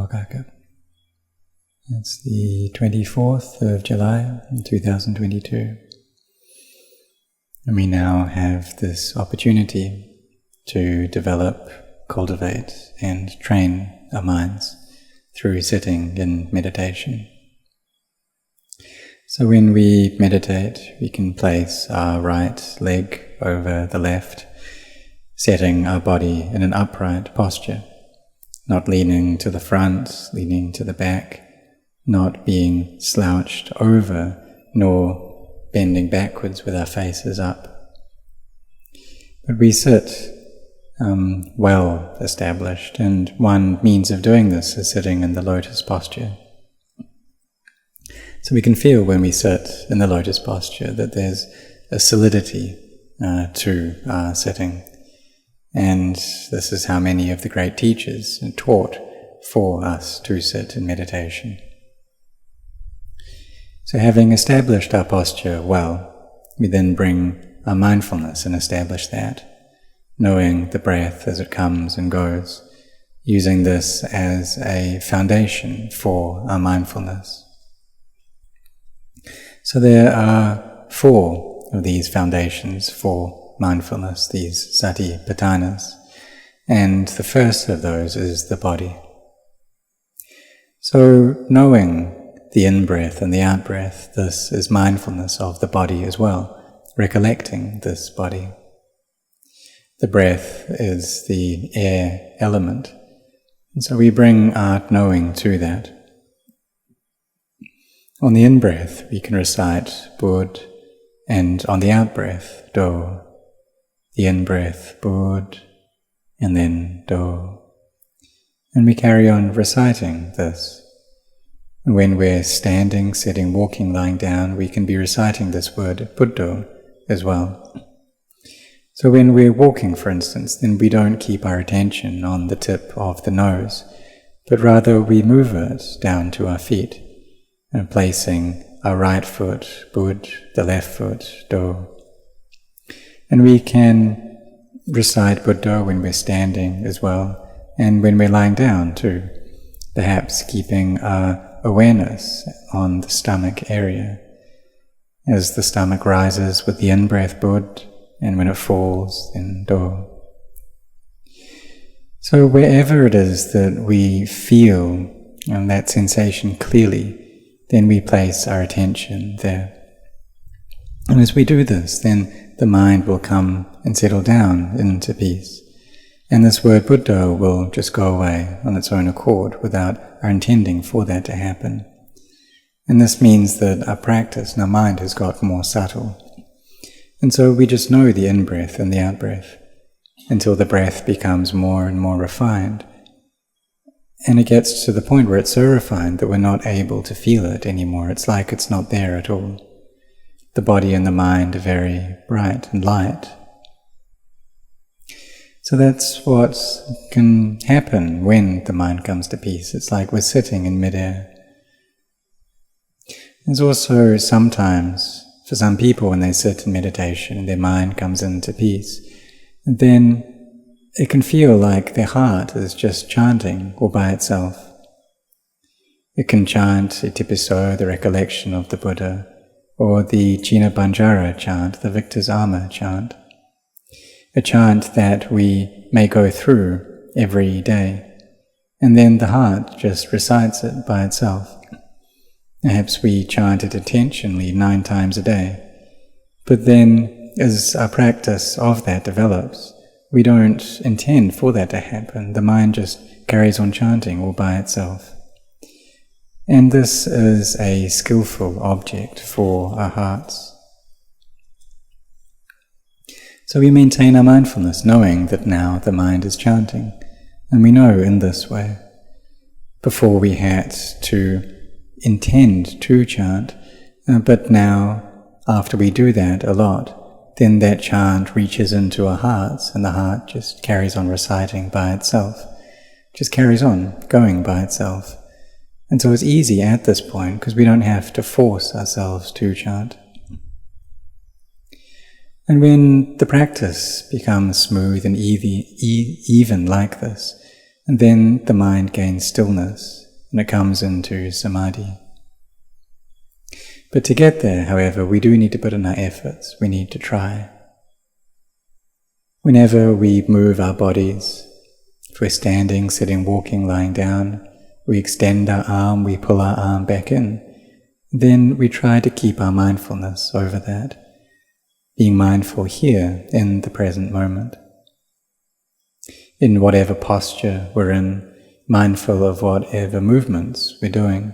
Wakaka. It's the 24th of July 2022. And we now have this opportunity to develop, cultivate, and train our minds through sitting in meditation. So when we meditate, we can place our right leg over the left, setting our body in an upright posture, not leaning to the front, leaning to the back, not being slouched over, nor bending backwards with our faces up. But we sit well established, and one means of doing this is sitting in the lotus posture. So we can feel when we sit in the lotus posture that there's a solidity to our sitting. And this is how many of the great teachers taught for us to sit in meditation. So having established our posture well, we then bring our mindfulness and establish that, knowing the breath as it comes and goes, using this as a foundation for our mindfulness. So there are 4 of these foundations for mindfulness, these satipatthanas, and the first of those is the body. So knowing the in-breath and the out-breath, this is mindfulness of the body as well, recollecting this body. The breath is the air element, and so we bring our knowing to that. On the in-breath, we can recite Bud, and on the out-breath, Do. The in-breath, Bud, and then Do. And we carry on reciting this. When we're standing, sitting, walking, lying down, we can be reciting this word, Buddho, as well. So when we're walking, for instance, then we don't keep our attention on the tip of the nose, but rather we move it down to our feet, and placing our right foot, Bud, the left foot, Do. And we can recite Buddha when we're standing as well, and when we're lying down too, perhaps keeping our awareness on the stomach area. As the stomach rises with the in-breath, Bud, and when it falls, then Do. So wherever it is that we feel that sensation clearly, then we place our attention there. And as we do this, then the mind will come and settle down into peace. And this word Buddha will just go away on its own accord without our intending for that to happen. And this means that our practice and our mind has got more subtle. And so we just know the in-breath and the out-breath until the breath becomes more and more refined. And it gets to the point where it's so refined that we're not able to feel it anymore. It's like it's not there at all. The body and the mind are very bright and light. So that's what can happen when the mind comes to peace. It's like we're sitting in midair. There's also sometimes, for some people, when they sit in meditation and their mind comes into peace, then it can feel like their heart is just chanting all by itself. It can chant Itipiso, the recollection of the Buddha, or the Jina Banjara chant, the victor's armor chant. A chant that we may go through every day, and then the heart just recites it by itself. Perhaps we chant it intentionally 9 times a day, but then as our practice of that develops, we don't intend for that to happen. The mind just carries on chanting all by itself. And this is a skillful object for our hearts. So we maintain our mindfulness, knowing that now the mind is chanting, and we know in this way. Before we had to intend to chant, but now, after we do that a lot, then that chant reaches into our hearts, and the heart just carries on reciting by itself, just carries on going by itself. And so it's easy at this point, because we don't have to force ourselves to chant. And when the practice becomes smooth and even like this, And then the mind gains stillness, and it comes into samadhi. But to get there, however, we do need to put in our efforts. We need to try. Whenever we move our bodies, if we're standing, sitting, walking, lying down, we extend our arm, we pull our arm back in, then we try to keep our mindfulness over that, being mindful here in the present moment. In whatever posture we're in, mindful of whatever movements we're doing,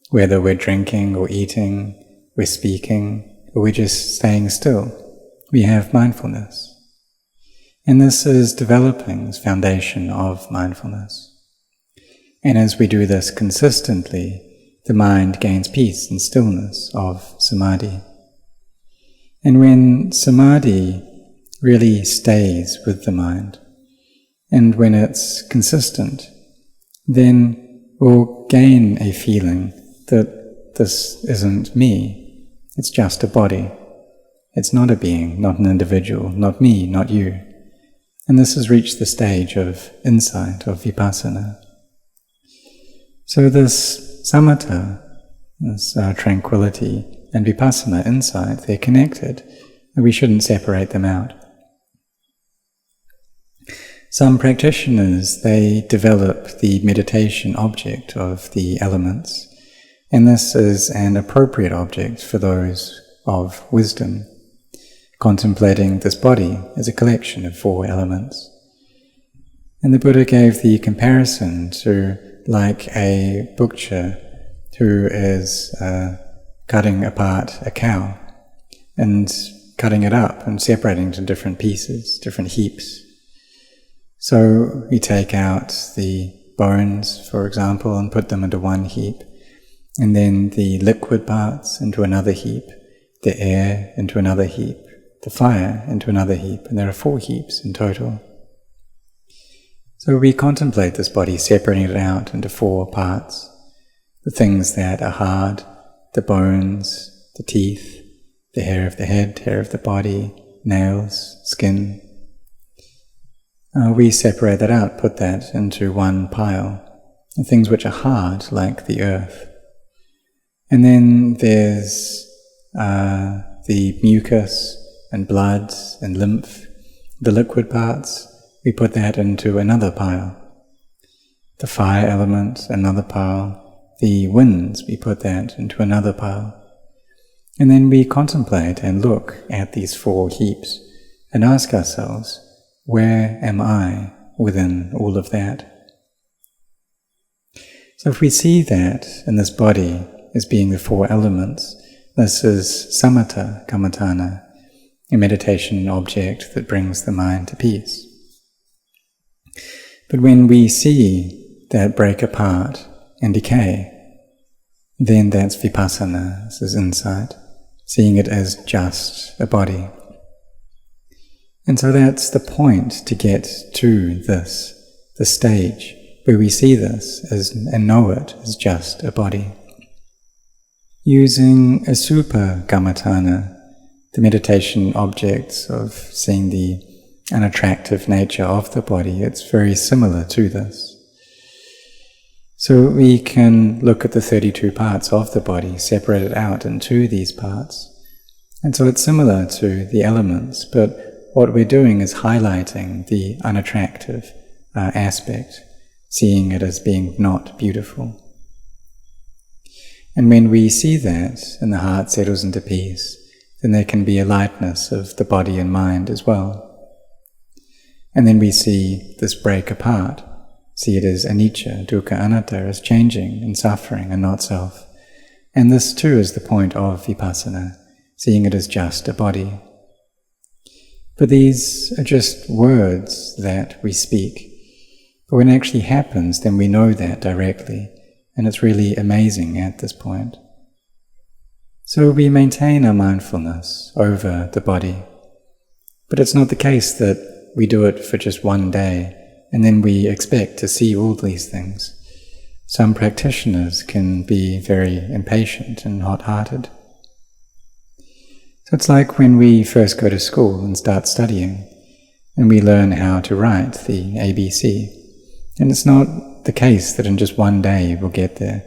whether we're drinking or eating, we're speaking, or we're just staying still, we have mindfulness. And this is developing this foundation of mindfulness. And as we do this consistently, the mind gains peace and stillness of samadhi. And when samadhi really stays with the mind, and when it's consistent, then we'll gain a feeling that this isn't me, it's just a body. It's not a being, not an individual, not me, not you. And this has reached the stage of insight, of vipassana. So this samatha, this tranquility, and vipassana, insight, they're connected, and we shouldn't separate them out. Some practitioners, they develop the meditation object of the elements, and this is an appropriate object for those of wisdom, contemplating this body as a collection of 4 elements. And the Buddha gave the comparison to like a butcher who is cutting apart a cow and cutting it up and separating into different pieces, different heaps. So we take out the bones, for example, and put them into one heap, and then the liquid parts into another heap, the air into another heap, the fire into another heap, and there are 4 heaps in total. So we contemplate this body, separating it out into 4 parts. The things that are hard, the bones, the teeth, the hair of the head, hair of the body, nails, skin. We separate that out, put that into one pile. The things which are hard, like the earth. And then there's the mucus and blood and lymph, the liquid parts. We put that into another pile. The fire element, another pile. The winds, we put that into another pile. And then we contemplate and look at these 4 heaps and ask ourselves, where am I within all of that? So if we see that in this body as being the 4 elements, this is samatha kammatthana, a meditation object that brings the mind to peace. But when we see that break apart and decay, then that's vipassana, this is insight, seeing it as just a body. And so that's the point to get to this, the stage where we see this as, and know it as just a body. Using asubha kammatthana, the meditation objects of seeing the unattractive nature of the body, it's very similar to this. So we can look at the 32 parts of the body, separate it out into these parts. And so it's similar to the elements, but what we're doing is highlighting the unattractive aspect, seeing it as being not beautiful. And when we see that and the heart settles into peace, then there can be a lightness of the body and mind as well. And then we see this break apart, see it as anicca, dukkha, anatta, as changing and suffering and not self. And this too is the point of vipassana, seeing it as just a body. But these are just words that we speak. But when it actually happens, then we know that directly, and it's really amazing at this point. So we maintain our mindfulness over the body. But it's not the case that we do it for just one day, and then we expect to see all these things. Some practitioners can be very impatient and hot-hearted. So it's like when we first go to school and start studying, and we learn how to write the ABC. And it's not the case that in just one day we'll get there,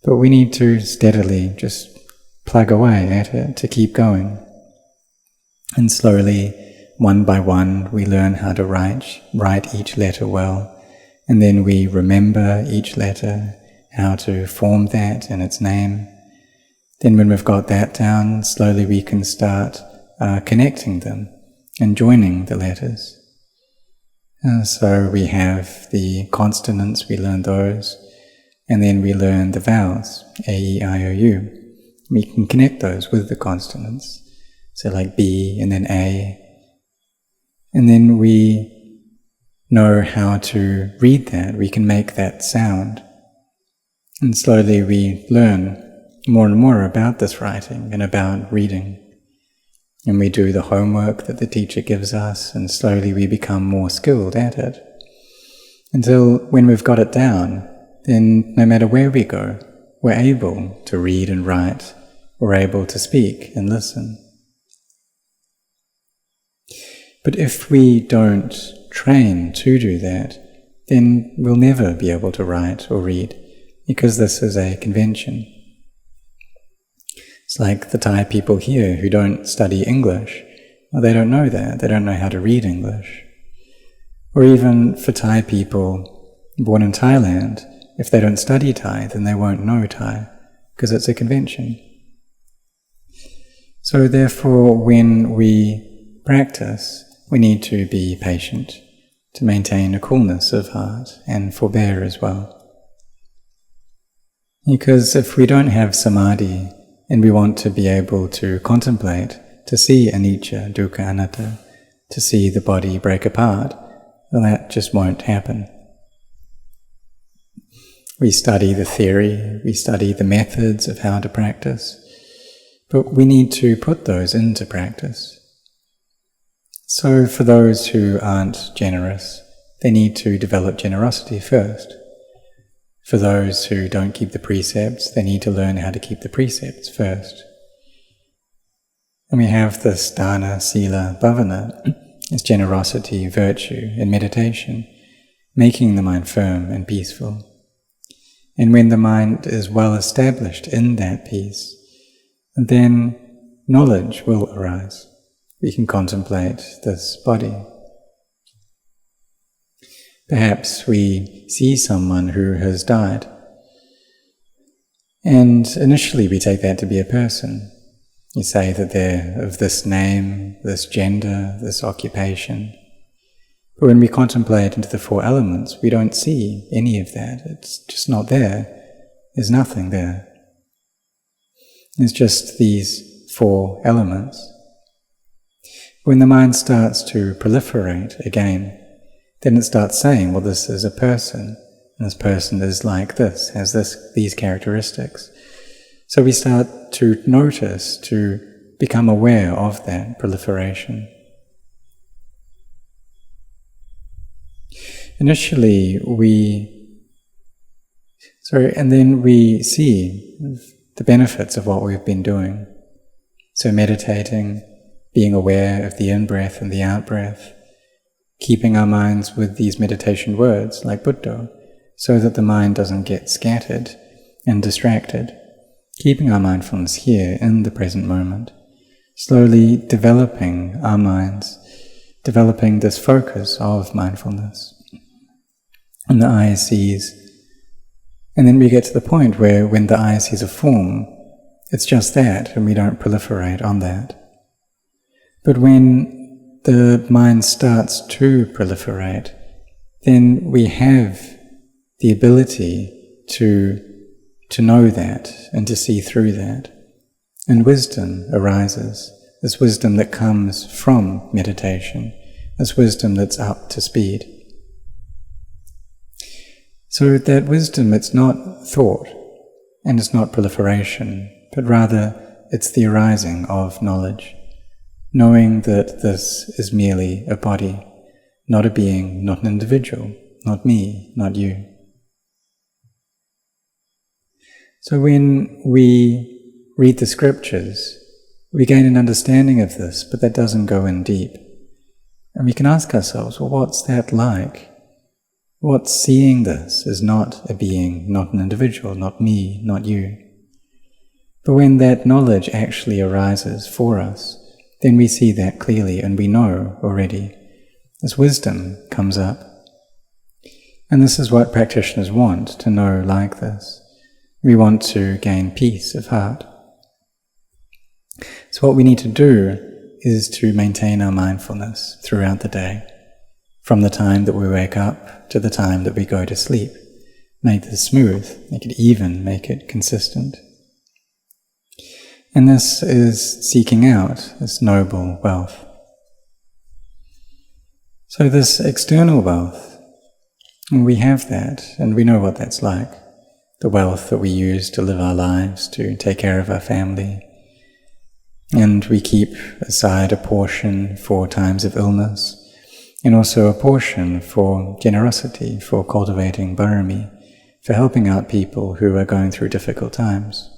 but we need to steadily just plug away at it, to keep going. And slowly, one by one, we learn how to write each letter well, and then we remember each letter, how to form that in its name. Then when we've got that down, slowly we can start connecting them and joining the letters. So we have the consonants, we learn those, and then we learn the vowels, A, E, I, O, U. We can connect those with the consonants, so like B and then A. And then we know how to read that, we can make that sound. And slowly we learn more and more about this writing and about reading. And we do the homework that the teacher gives us, and slowly we become more skilled at it. Until when we've got it down, then no matter where we go, we're able to read and write, we're able to speak and listen. But if we don't train to do that, then we'll never be able to write or read, because this is a convention. It's like the Thai people here who don't study English. Well, they don't know that. They don't know how to read English. Or even for Thai people born in Thailand, if they don't study Thai, then they won't know Thai, because it's a convention. So therefore, when we practice, we need to be patient, to maintain a coolness of heart, and forbear as well. Because if we don't have samadhi, and we want to be able to contemplate, to see anicca, dukkha, anatta, to see the body break apart, well, that just won't happen. We study the theory, we study the methods of how to practice, but we need to put those into practice. So for those who aren't generous, they need to develop generosity first. For those who don't keep the precepts, they need to learn how to keep the precepts first. And we have this dana, sila, bhavana, it's generosity, virtue, and meditation, making the mind firm and peaceful. And when the mind is well established in that peace, then knowledge will arise. We can contemplate this body. Perhaps we see someone who has died, and initially we take that to be a person. You say that they're of this name, this gender, this occupation. But when we contemplate into the four elements, we don't see any of that. It's just not there. There's nothing there. It's just these four elements. When the mind starts to proliferate again, then it starts saying, well, this is a person, and this person is like this, has these characteristics. So we start to notice, to become aware of that proliferation. Initially, and then we see the benefits of what we've been doing. So meditating, being aware of the in-breath and the out-breath, keeping our minds with these meditation words like Buddha, so that the mind doesn't get scattered and distracted. Keeping our mindfulness here in the present moment, slowly developing our minds, developing this focus of mindfulness. And the eye sees, and then we get to the point where when the eye sees a form, it's just that, and we don't proliferate on that. But when the mind starts to proliferate, then we have the ability to know that and to see through that. And wisdom arises, this wisdom that comes from meditation, this wisdom that's up to speed. So that wisdom, it's not thought, and it's not proliferation, but rather it's the arising of knowledge. Knowing that this is merely a body, not a being, not an individual, not me, not you. So when we read the scriptures, we gain an understanding of this, but that doesn't go in deep. And we can ask ourselves, well, what's that like? What's seeing this is not a being, not an individual, not me, not you. But when that knowledge actually arises for us, then we see that clearly and we know already. This wisdom comes up. And this is what practitioners want to know like this. We want to gain peace of heart. So what we need to do is to maintain our mindfulness throughout the day, from the time that we wake up to the time that we go to sleep. Make this smooth, make it even, make it consistent. And this is seeking out this noble wealth. So this external wealth, we have that, and we know what that's like. The wealth that we use to live our lives, to take care of our family. And we keep aside a portion for times of illness, and also a portion for generosity, for cultivating barami, for helping out people who are going through difficult times.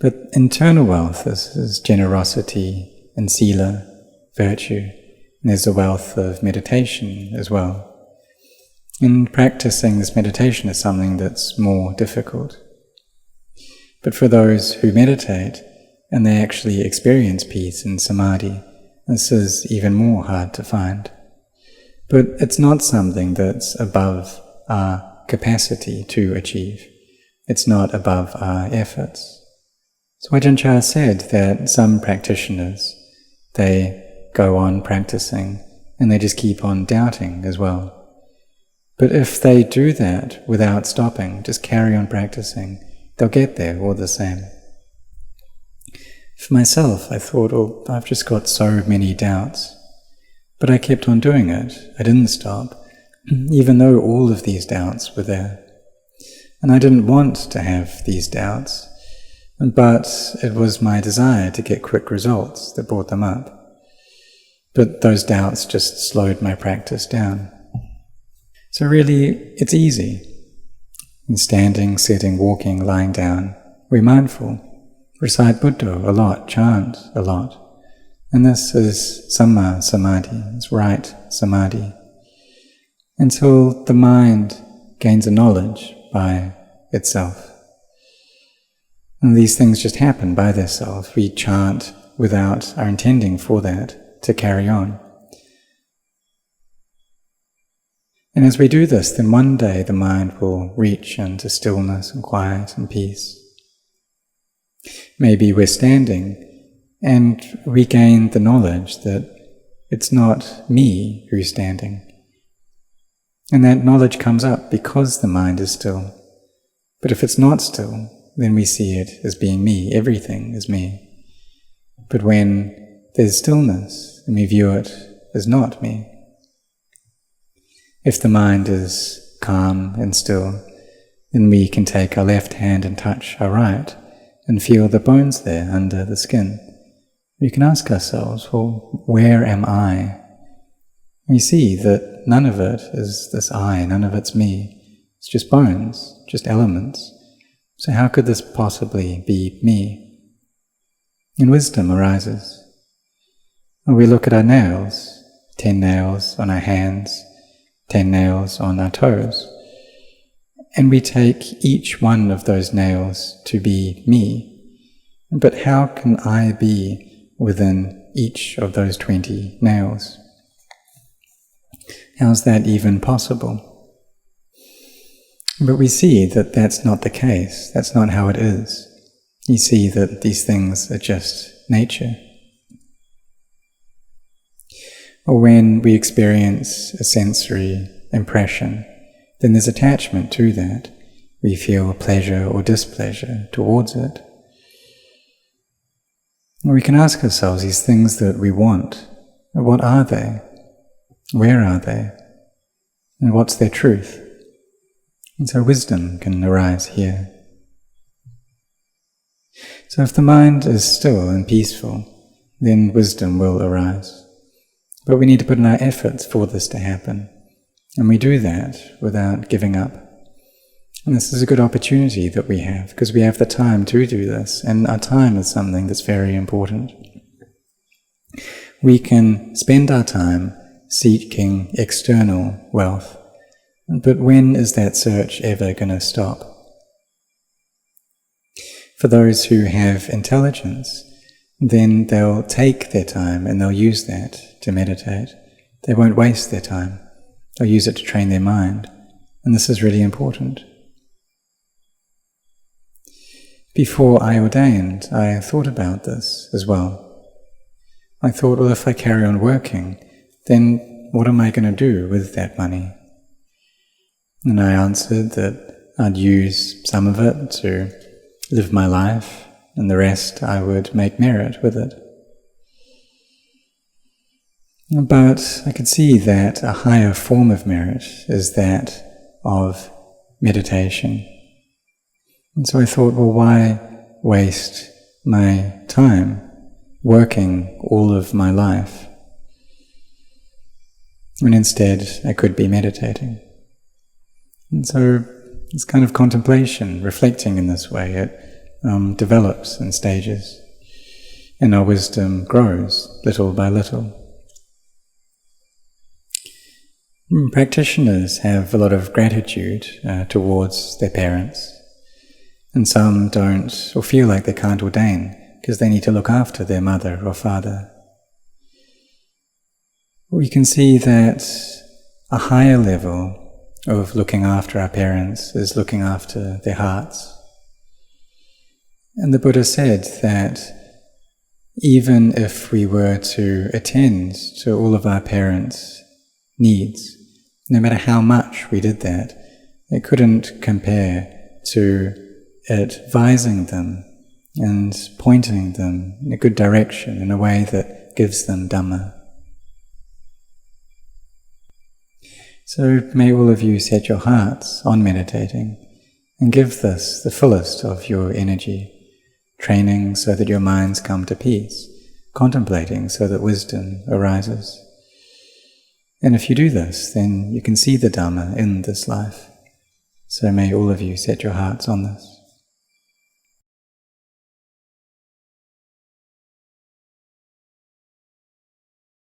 But internal wealth is generosity and sila, virtue, and there's the wealth of meditation as well. And practicing this meditation is something that's more difficult. But for those who meditate, and they actually experience peace and samadhi, this is even more hard to find. But it's not something that's above our capacity to achieve. It's not above our efforts. So Ajahn Chah said that some practitioners, they go on practicing and they just keep on doubting as well. But if they do that without stopping, just carry on practicing, they'll get there all the same. For myself, I thought, oh, I've just got so many doubts. But I kept on doing it. I didn't stop, even though all of these doubts were there. And I didn't want to have these doubts, but it was my desire to get quick results that brought them up. But those doubts just slowed my practice down. So really, it's easy. In standing, sitting, walking, lying down, we're mindful. Recite Buddha a lot, chant a lot. And this is Samma Samadhi, it's right Samadhi. Until the mind gains a knowledge by itself. And these things just happen by themselves. We chant without our intending for that to carry on. And as we do this, then one day the mind will reach into stillness and quiet and peace. Maybe we're standing and we gain the knowledge that it's not me who's standing. And that knowledge comes up because the mind is still. But if it's not still, then we see it as being me, everything is me. But when there's stillness, then we view it as not me. If the mind is calm and still, then we can take our left hand and touch our right and feel the bones there under the skin. We can ask ourselves, well, where am I? We see that none of it is this I, none of it's me. It's just bones, just elements. So how could this possibly be me? And wisdom arises. When we look at our nails, 10 nails on our hands, 10 nails on our toes, and we take each one of those nails to be me. But how can I be within each of those 20 nails? How's that even possible? But we see that that's not the case. That's not how it is. You see that these things are just nature. Or when we experience a sensory impression, then there's attachment to that. We feel pleasure or displeasure towards it. And we can ask ourselves these things that we want. What are they? Where are they? And what's their truth? And so wisdom can arise here. So if the mind is still and peaceful, then wisdom will arise. But we need to put in our efforts for this to happen. And we do that without giving up. And this is a good opportunity that we have, because we have the time to do this, and our time is something that's very important. We can spend our time seeking external wealth, But when is that search ever going to stop? For those who have intelligence, then they'll take their time and they'll use that to meditate. They won't waste their time. They'll use it to train their mind. And this is really important. Before I ordained, I thought about this as well. I thought, well, if I carry on working, then what am I going to do with that money? And I answered that I'd use some of it to live my life, and the rest I would make merit with it. But I could see that a higher form of merit is that of meditation. And so I thought, well, why waste my time working all of my life when instead I could be meditating? And so this kind of contemplation, reflecting in this way, it develops in stages, and our wisdom grows little by little. Practitioners have a lot of gratitude towards their parents, and some don't or feel like they can't ordain because they need to look after their mother or father. We can see that a higher level of looking after our parents is looking after their hearts. And the Buddha said that even if we were to attend to all of our parents' needs, no matter how much we did that, it couldn't compare to advising them and pointing them in a good direction in a way that gives them Dhamma. So may all of you set your hearts on meditating and give this the fullest of your energy, training so that your minds come to peace, contemplating so that wisdom arises. And if you do this, then you can see the Dhamma in this life. So may all of you set your hearts on this.